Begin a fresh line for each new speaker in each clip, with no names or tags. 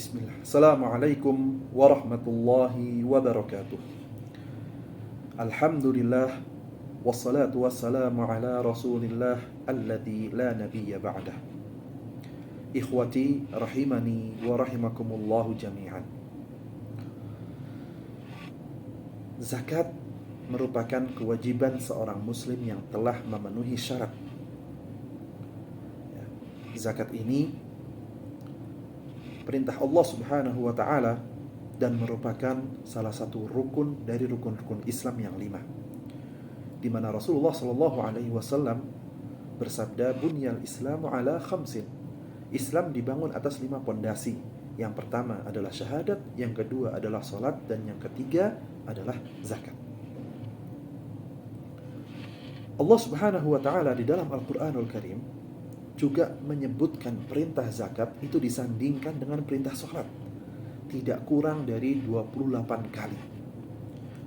Bismillah. Assalamualaikum warahmatullahi wabarakatuh. Alhamdulillah wassalatu wassalamu ala Rasulillah alladzi la nabiyya ba'dah. Ikhwati rahimani wa rahimakumullahu jami'an. Zakat merupakan kewajiban seorang muslim yang telah memenuhi syarat. Zakat ini perintah Allah Subhanahu wa taala dan merupakan salah satu rukun dari rukun-rukun Islam yang 5. Di mana Rasulullah sallallahu alaihi wasallam bersabda, "Bunyal Islamu ala khamsin." Islam dibangun atas 5 pondasi. Yang pertama adalah syahadat, yang kedua adalah salat, dan yang ketiga adalah zakat. Allah Subhanahu wa taala di dalam Al-Qur'anul Karim juga menyebutkan perintah zakat itu disandingkan dengan perintah sholat. Tidak kurang dari 28 kali.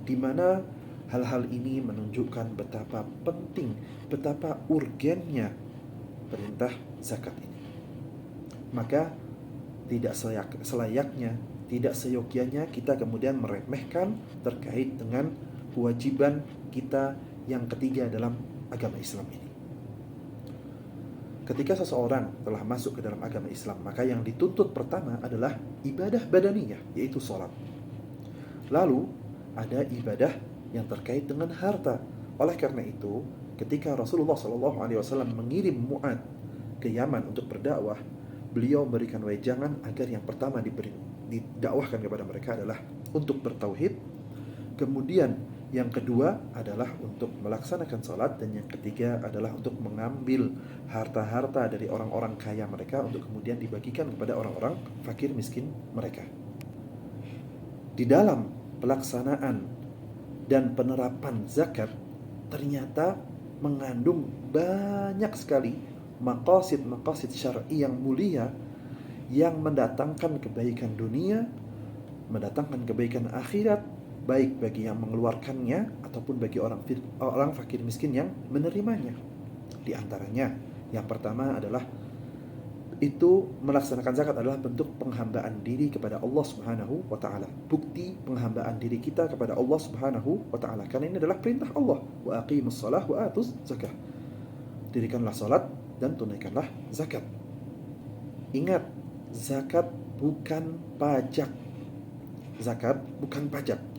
Di mana hal-hal ini menunjukkan betapa penting, betapa urgennya perintah zakat ini. Maka tidak selayaknya, tidak seyogyanya kita kemudian meremehkan terkait dengan kewajiban kita yang ketiga dalam agama Islam ini. Ketika seseorang telah masuk ke dalam agama Islam, maka yang dituntut pertama adalah ibadah badaniyah, yaitu sholat. Lalu ada ibadah yang terkait dengan harta. Oleh karena itu, ketika Rasulullah SAW mengirim Mu'ad ke Yaman untuk berdakwah, beliau memberikan wejangan agar yang pertama didakwahkan kepada mereka adalah untuk bertauhid. Kemudian yang kedua adalah untuk melaksanakan salat, dan yang ketiga adalah untuk mengambil harta-harta dari orang-orang kaya mereka untuk kemudian dibagikan kepada orang-orang fakir miskin mereka. Di dalam pelaksanaan dan penerapan zakat ternyata mengandung banyak sekali maqasid syar'i yang mulia yang mendatangkan kebaikan dunia, mendatangkan kebaikan akhirat, baik bagi yang mengeluarkannya ataupun bagi orang fakir miskin yang menerimanya. Di antaranya, yang pertama adalah itu melaksanakan zakat adalah bentuk penghambaan diri kepada Allah Subhanahu wa taala. Bukti penghambaan diri kita kepada Allah Subhanahu wa taala. Karena ini adalah perintah Allah, wa aqimus shalah wa atuz zakah. Dirikanlah salat dan tunaikanlah zakat. Ingat, zakat bukan pajak. Zakat bukan pajak.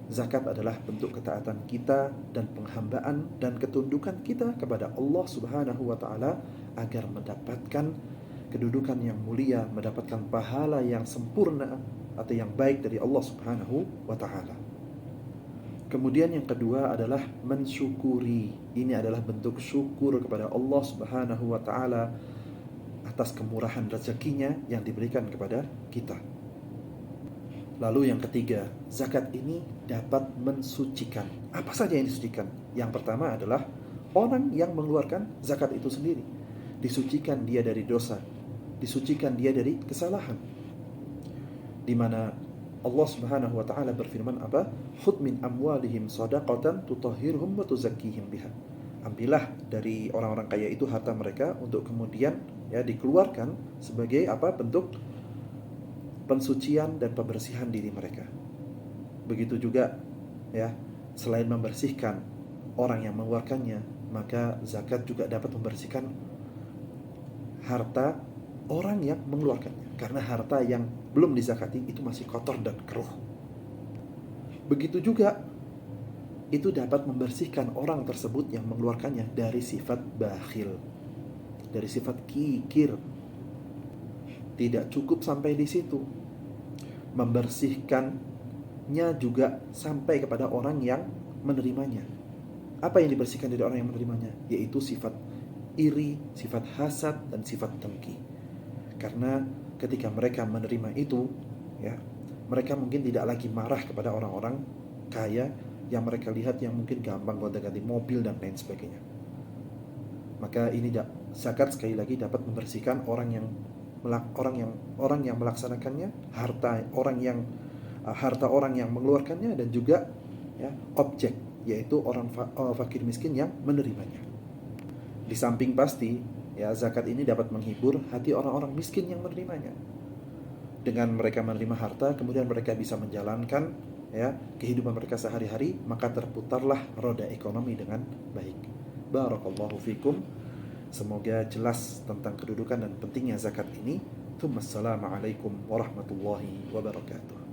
Zakat adalah bentuk ketaatan kita dan penghambaan dan ketundukan kita kepada Allah Subhanahu wa taala agar mendapatkan kedudukan yang mulia, mendapatkan pahala yang sempurna atau yang baik dari Allah Subhanahu wa taala. Kemudian yang kedua adalah mensyukuri. Ini adalah bentuk syukur kepada Allah Subhanahu wa taala atas kemurahan rezekinya yang diberikan kepada kita. Lalu yang ketiga, zakat ini dapat mensucikan. Apa saja yang disucikan? Yang pertama adalah orang yang mengeluarkan zakat itu sendiri. Disucikan dia dari dosa, disucikan dia dari kesalahan. Di mana Allah Subhanahu wa taala berfirman apa? "Khudh min amwalihim shadaqatan tutahhiruhum wa tuzakkihim biha." Ambillah dari orang-orang kaya itu harta mereka untuk kemudian dikeluarkan sebagai apa? Bentuk pensucian dan pembersihan diri mereka. Begitu juga selain membersihkan orang yang mengeluarkannya, maka zakat juga dapat membersihkan harta orang yang mengeluarkannya. Karena harta yang belum dizakati itu masih kotor dan keruh. Begitu juga itu dapat membersihkan orang tersebut yang mengeluarkannya dari sifat bakhil, dari sifat kikir. Tidak cukup sampai di situ. Membersihkannya juga sampai kepada orang yang menerimanya. Apa yang dibersihkan dari orang yang menerimanya? Yaitu sifat iri, sifat hasad, dan sifat dengki. Karena ketika mereka menerima itu, mereka mungkin tidak lagi marah kepada orang-orang kaya yang mereka lihat yang mungkin gampang gonta-ganti mobil dan lain sebagainya. Maka ini zakat sekali lagi dapat membersihkan orang yang melaksanakannya, harta orang yang mengeluarkannya, dan juga objek, yaitu orang fakir miskin yang menerimanya. Di samping pasti zakat ini dapat menghibur hati orang-orang miskin yang menerimanya. dengan mereka menerima harta, kemudian mereka bisa menjalankan ya kehidupan mereka sehari-hari, maka terputarlah roda ekonomi dengan baik. Barakallahu fikum. Semoga jelas tentang kedudukan dan pentingnya zakat ini. Assalamualaikum warahmatullahi wabarakatuh.